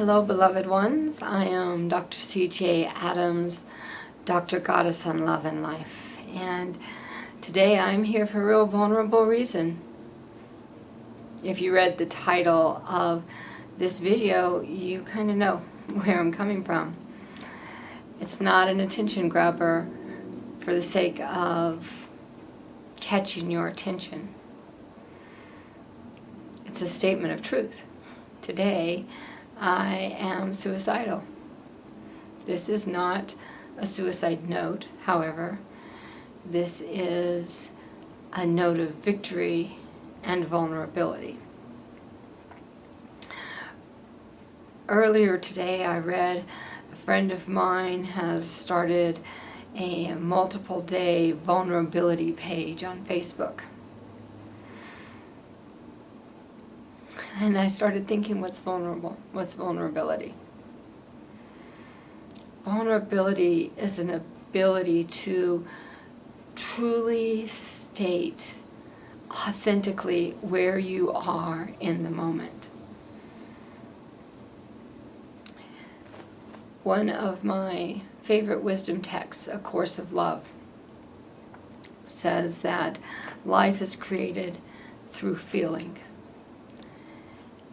Hello, beloved ones. I am Dr. CeeJay Adams, Dr. Goddess on Love and Life. And today I'm here for a real vulnerable reason. If you read the title of this video, you kind of know where I'm coming from. It's not an attention grabber for the sake of catching your attention. It's a statement of truth. Today, I am suicidal. This is not a suicide note, however. This is a note of victory and vulnerability. Earlier today, I read a friend of mine has started a multiple day vulnerability page on Facebook. And I started thinking, what's vulnerable? What's vulnerability? Vulnerability is an ability to truly state authentically where you are in the moment. One of my favorite wisdom texts, A Course of Love, says that life is created through feeling.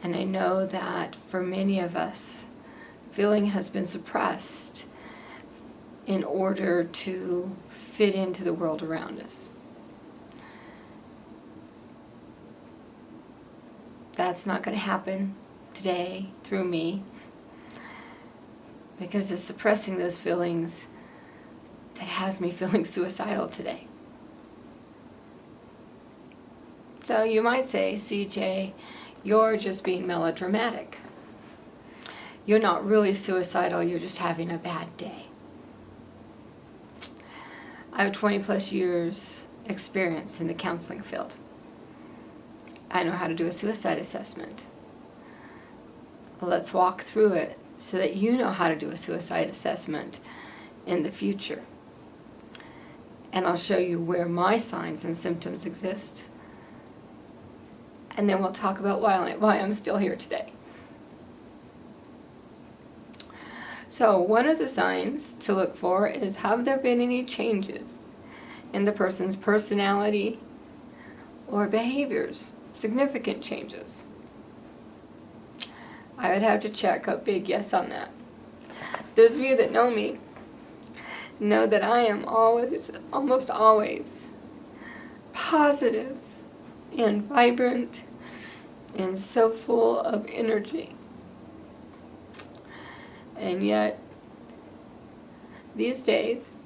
And I know that for many of us, feeling has been suppressed in order to fit into the world around us. That's not going to happen today through me, because it's suppressing those feelings that has me feeling suicidal today. So you might say, CeeJay, you're just being melodramatic. You're not really suicidal, you're just having a bad day. I have 20 plus years experience in the counseling field. I know how to do a suicide assessment. Let's walk through it so that you know how to do a suicide assessment in the future. And I'll show you where my signs and symptoms exist. And then we'll talk about why I'm still here today. So one of the signs to look for is, have there been any changes in the person's personality or behaviors? Significant changes. I would have to check a big yes on that. Those of you that know me know that I am almost always positive and vibrant and so full of energy. And yet, these days,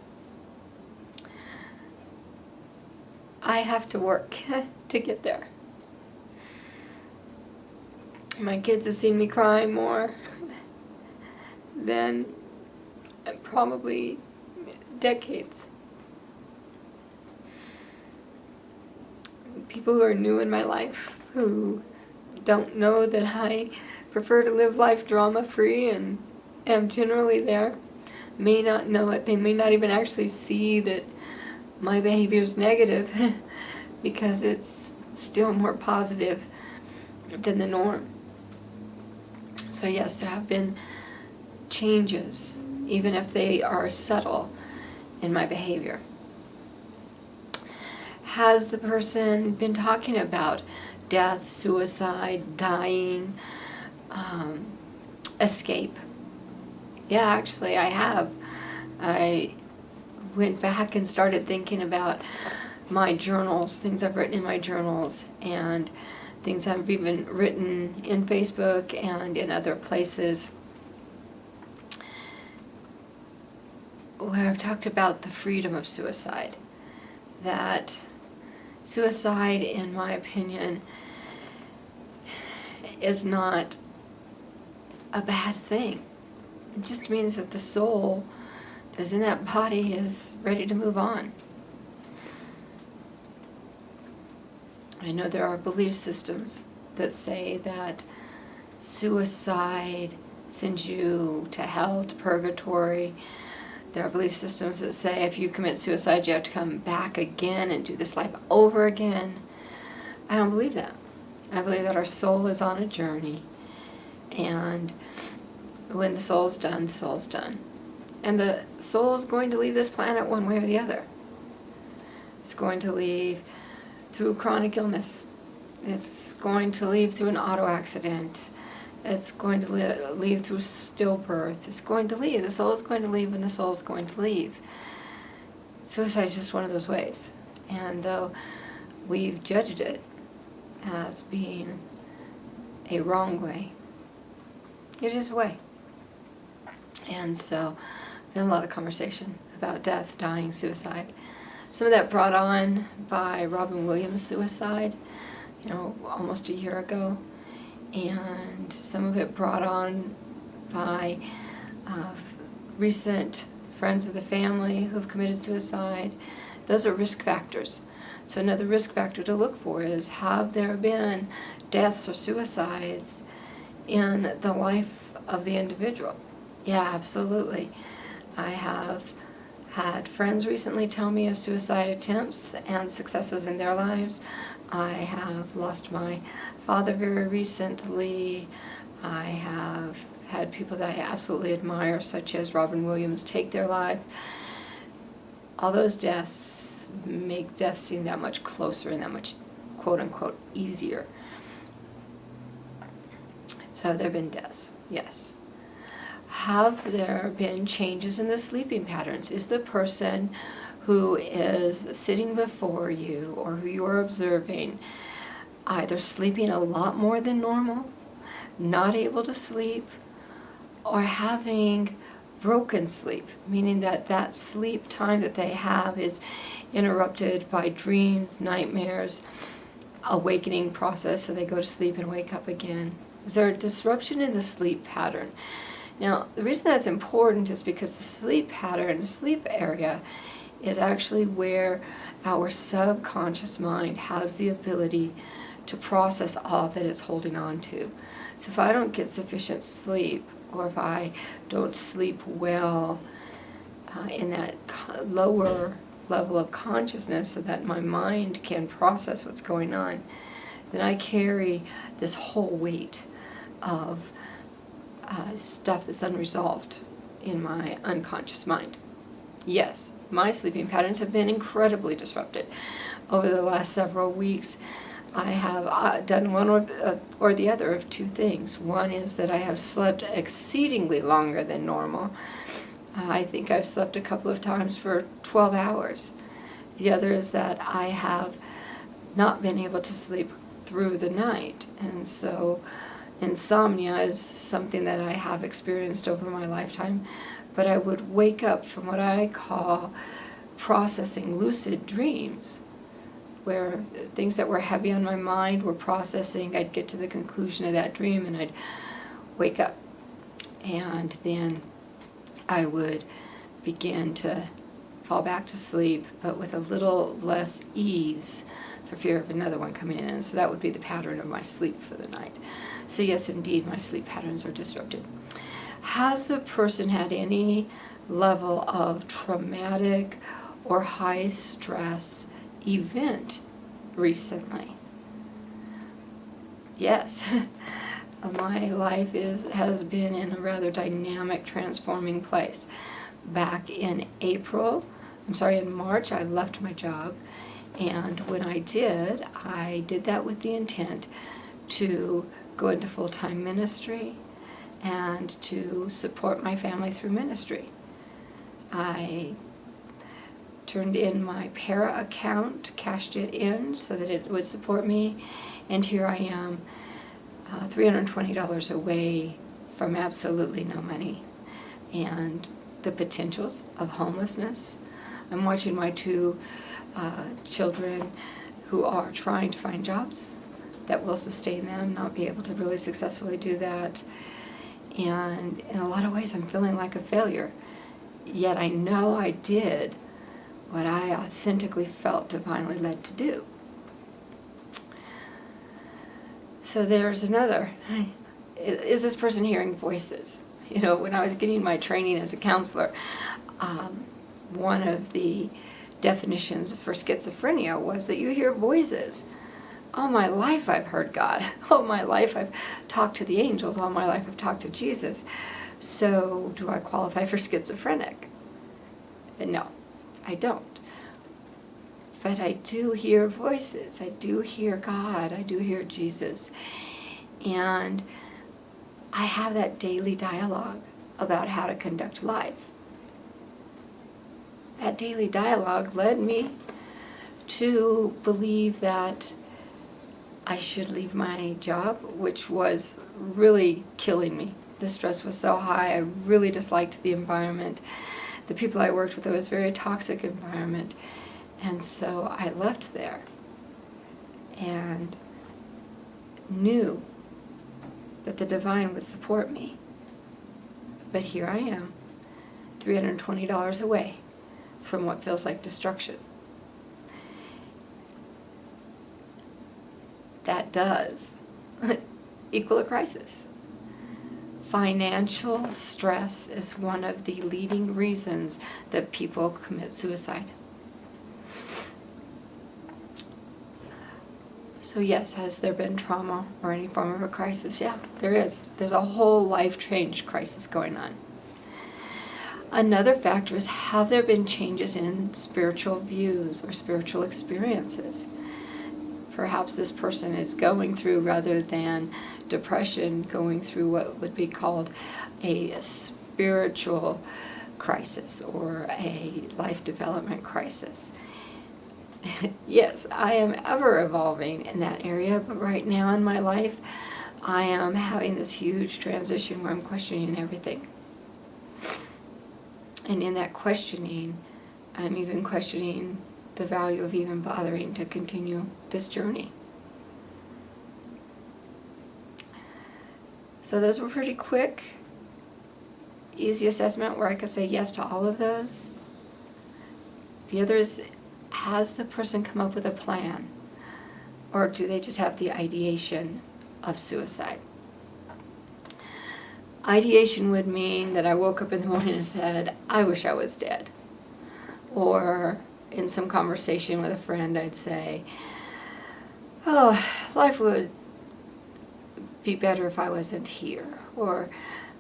I have to work to get there. My kids have seen me cry more than probably decades. People who are new in my life, who don't know that I prefer to live life drama-free and am generally there, may not know it. They may not even actually see that my behavior is negative because it's still more positive than the norm. So yes, there have been changes, even if they are subtle, in my behavior. Has the person been talking about death, suicide, dying, escape? Yeah, actually I have. I went back and started thinking about my journals, things I've written in my journals, and things I've even written in Facebook and in other places, where I've talked about the freedom of suicide. That suicide, in my opinion, is not a bad thing. It just means that the soul that's in that body is ready to move on. I know there are belief systems that say that suicide sends you to hell, to purgatory. There are belief systems that say if you commit suicide, you have to come back again and do this life over again. I don't believe that. I believe that our soul is on a journey, and when the soul's done, the soul's done. And the soul's going to leave this planet one way or the other. It's going to leave through chronic illness. It's going to leave through an auto accident. It's going to leave through stillbirth. It's going to leave. The soul is going to leave when the soul is going to leave. Suicide is just one of those ways. And though we've judged it as being a wrong way, it is a way. And so, been a lot of conversation about death, dying, suicide. Some of that brought on by Robin Williams' suicide, almost a year ago. And some of it brought on by recent friends of the family who've committed suicide. Those are risk factors. So another risk factor to look for is, have there been deaths or suicides in the life of the individual? Yeah, absolutely. I have had friends recently tell me of suicide attempts and successes in their lives. I have lost my father very recently. I have had people that I absolutely admire, such as Robin Williams, take their life. All those deaths make death seem that much closer and that much, quote-unquote, easier. So have there been deaths? Yes. Have there been changes in the sleeping patterns? Is the person who is sitting before you or who you are observing either sleeping a lot more than normal, not able to sleep, or having broken sleep, meaning that that sleep time that they have is interrupted by dreams, nightmares, awakening process, so they go to sleep and wake up again? Is there a disruption in the sleep pattern? Now, the reason that's important is because the sleep pattern, the sleep area, is actually where our subconscious mind has the ability to process all that it's holding on to. So if I don't get sufficient sleep, or if I don't sleep well in that lower level of consciousness so that my mind can process what's going on, then I carry this whole weight of stuff that's unresolved in my unconscious mind. Yes, my sleeping patterns have been incredibly disrupted. Over the last several weeks, I have done one or the other of two things. One is that I have slept exceedingly longer than normal. I think I've slept a couple of times for 12 hours. The other is that I have not been able to sleep through the night. And so insomnia is something that I have experienced over my lifetime, but I would wake up from what I call processing lucid dreams, where things that were heavy on my mind were processing. I'd get to the conclusion of that dream and I'd wake up, and then I would begin to fall back to sleep, but with a little less ease for fear of another one coming in. And so that would be the pattern of my sleep for the night. So yes, indeed, my sleep patterns are disrupted. Has the person had any level of traumatic or high stress event recently? Yes. My life has been in a rather dynamic, transforming place. Back in March, I left my job, and when I did that with the intent to go into full-time ministry and to support my family through ministry. I turned in my para account, cashed it in so that it would support me, and here I am, $320 away from absolutely no money and the potentials of homelessness. I'm watching my two children who are trying to find jobs that will sustain them, not be able to really successfully do that. And in a lot of ways, I'm feeling like a failure. Yet I know I did what I authentically felt divinely led to do. So there's another. Is this person hearing voices? When I was getting my training as a counselor, one of the definitions for schizophrenia was that you hear voices. All my life I've heard God. All my life I've talked to the angels. All my life I've talked to Jesus. So do I qualify for schizophrenic? No, I don't. But I do hear voices. I do hear God. I do hear Jesus. And I have that daily dialogue about how to conduct life. That daily dialogue led me to believe that I should leave my job, which was really killing me. The stress was so high. I really disliked the environment. The people I worked with, it was a very toxic environment. And so I left there and knew that the divine would support me. But here I am, $320 away from what feels like destruction. That does equal a crisis. Financial stress is one of the leading reasons that people commit suicide. So yes, has there been trauma or any form of a crisis? Yeah, there is. There's a whole life change crisis going on. Another factor is, have there been changes in spiritual views or spiritual experiences? Perhaps this person is going through, rather than depression, going through what would be called a spiritual crisis or a life development crisis. Yes, I am ever evolving in that area, but right now in my life, I am having this huge transition where I'm questioning everything. And in that questioning, I'm even questioning the value of even bothering to continue this journey. So those were pretty quick, easy assessment where I could say yes to all of those. The other is, has the person come up with a plan? Or do they just have the ideation of suicide? Ideation would mean that I woke up in the morning and said, I wish I was dead. Or in some conversation with a friend, I'd say, oh, life would be better if I wasn't here. Or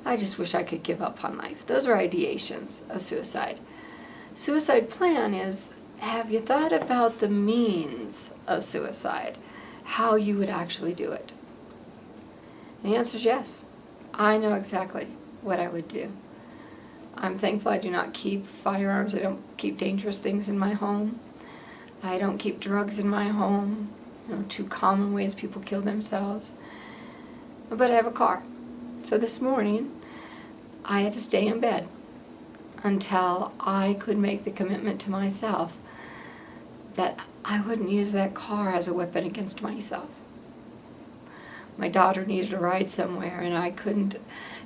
I just wish I could give up on life. Those are ideations of suicide. Suicide plan is, have you thought about the means of suicide? How you would actually do it? And the answer is yes. I know exactly what I would do. I'm thankful I do not keep firearms. I don't keep dangerous things in my home. I don't keep drugs in my home. Two common ways people kill themselves. But I have a car. So this morning, I had to stay in bed until I could make the commitment to myself that I wouldn't use that car as a weapon against myself. My daughter needed a ride somewhere, and I couldn't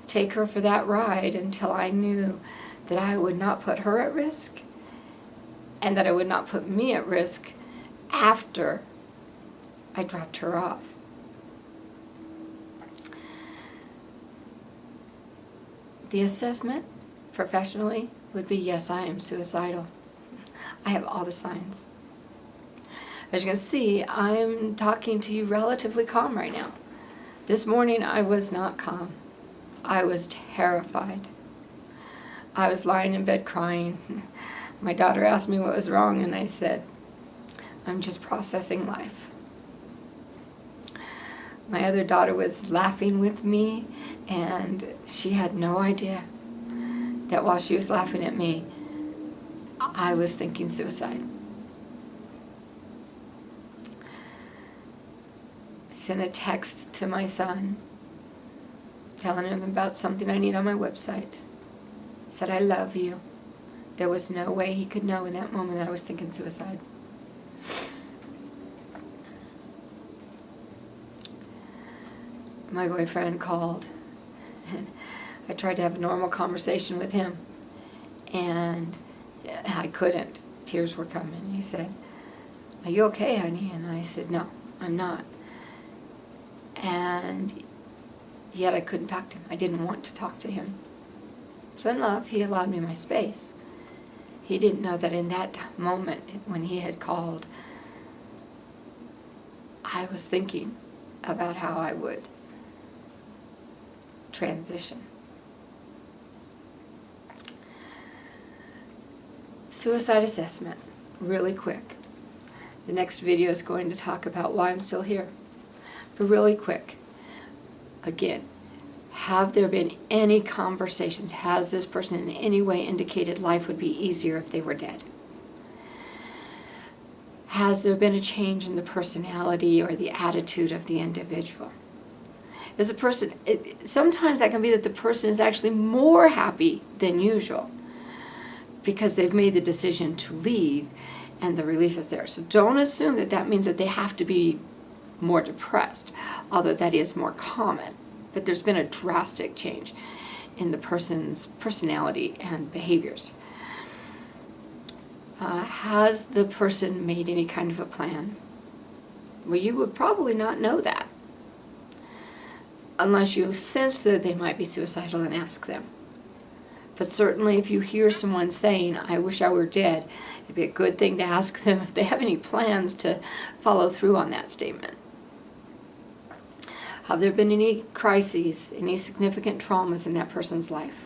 take her for that ride until I knew that I would not put her at risk and that I would not put me at risk after I dropped her off. The assessment, professionally, would be, yes, I am suicidal. I have all the signs. As you can see, I'm talking to you relatively calm right now. This morning, I was not calm. I was terrified. I was lying in bed crying. My daughter asked me what was wrong, and I said, I'm just processing life. My other daughter was laughing with me, and she had no idea that while she was laughing at me, I was thinking suicide. I sent a text to my son, telling him about something I need on my website. Said, I love you. There was no way he could know in that moment that I was thinking suicide. My boyfriend called, and I tried to have a normal conversation with him, and I couldn't. Tears were coming. He said, are you okay, honey? And I said, no, I'm not. And yet I couldn't talk to him. I didn't want to talk to him. So in love, he allowed me my space. He didn't know that in that moment when he had called, I was thinking about how I would transition. Suicide assessment, really quick. The next video is going to talk about why I'm still here. But really quick, again, have there been any conversations? Has this person in any way indicated life would be easier if they were dead? Has there been a change in the personality or the attitude of the individual? Is a person, sometimes that can be that the person is actually more happy than usual because they've made the decision to leave and the relief is there. So don't assume that that means that they have to be more depressed, although that is more common. But there's been a drastic change in the person's personality and behaviors. Has the person made any kind of a plan? Well, you would probably not know that unless you sense that they might be suicidal and ask them. But certainly if you hear someone saying, I wish I were dead, it'd be a good thing to ask them if they have any plans to follow through on that statement. Have there been any crises, any significant traumas in that person's life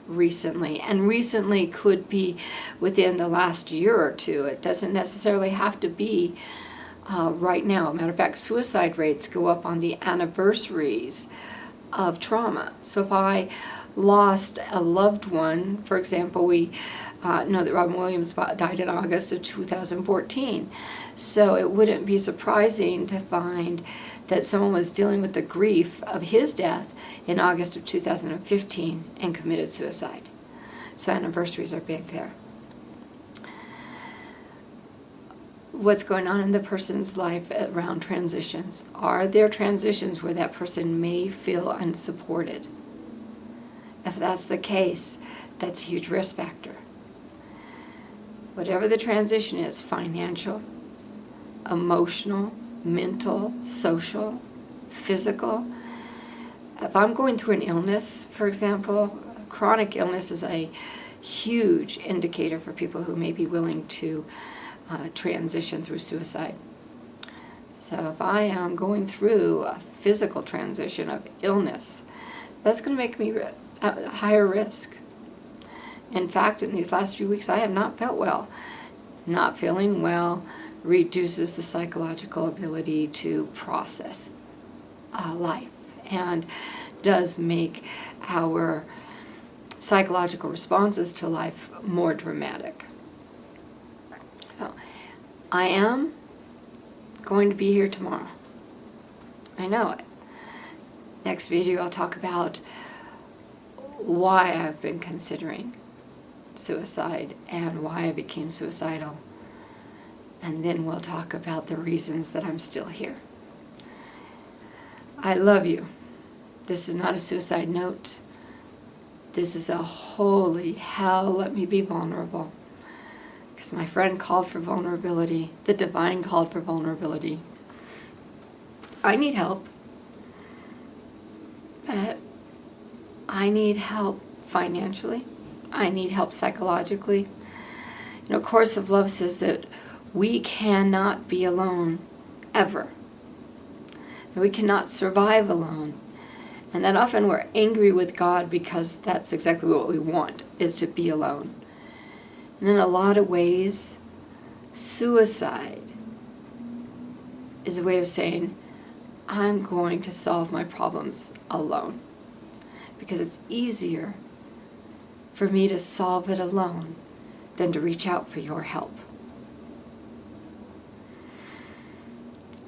recently? And recently could be within the last year or two. It doesn't necessarily have to be right now. Matter of fact, suicide rates go up on the anniversaries of trauma. So if I lost a loved one, for example, we know that Robin Williams died in August of 2014. So it wouldn't be surprising to find that someone was dealing with the grief of his death in August of 2015 and committed suicide. So anniversaries are big there. What's going on in the person's life around transitions? Are there transitions where that person may feel unsupported? If that's the case, that's a huge risk factor. Whatever the transition is, financial, emotional, mental, social, physical. If I'm going through an illness, for example, chronic illness is a huge indicator for people who may be willing to transition through suicide. So if I am going through a physical transition of illness, that's going to make me at higher risk. In fact, in these last few weeks, I have not felt well. Not feeling well reduces the psychological ability to process life and does make our psychological responses to life more dramatic. So I am going to be here tomorrow. I know it. Next video I'll talk about why I've been considering suicide and why I became suicidal. And then we'll talk about the reasons that I'm still here. I love you. This is not a suicide note. This is a holy hell, let me be vulnerable. Because my friend called for vulnerability. The divine called for vulnerability. I need help. But I need help financially. I need help psychologically. You know, Course of Love says that we cannot be alone, ever. That we cannot survive alone. And that often we're angry with God because that's exactly what we want, is to be alone. And in a lot of ways, suicide is a way of saying, I'm going to solve my problems alone. Because it's easier for me to solve it alone than to reach out for your help.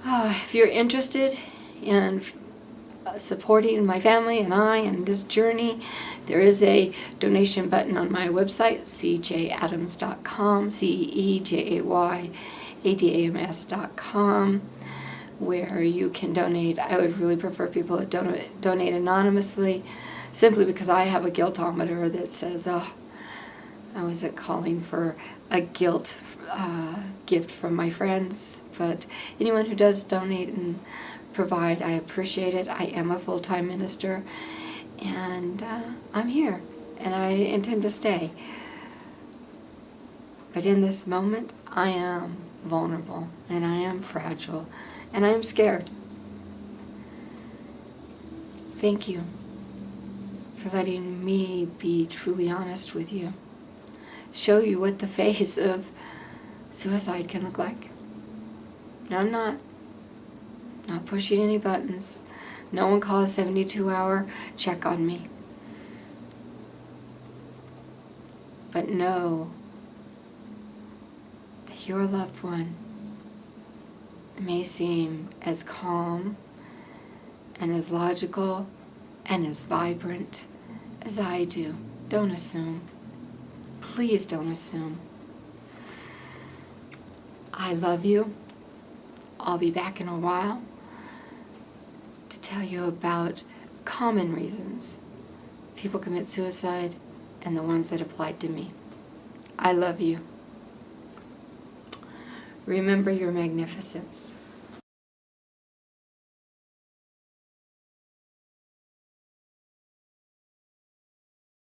If you're interested in supporting my family and I in this journey, there is a donation button on my website, CeeJayAdams.com, CeeJayAdams.com, where you can donate. I would really prefer people to donate anonymously, simply because I have a guiltometer that says, oh, I wasn't calling for a guilt gift from my friends, but anyone who does donate and provide, I appreciate it. I am a full-time minister, and I'm here, and I intend to stay. But in this moment, I am vulnerable, and I am fragile, and I am scared. Thank you for letting me be truly honest with you. show you what the face of suicide can look like. I'm not pushing any buttons. No one calls 72-hour check on me. But know that your loved one may seem as calm and as logical and as vibrant as I do. Don't assume. Please don't assume. I love you. I'll be back in a while to tell you about common reasons people commit suicide and the ones that applied to me. I love you. Remember your magnificence.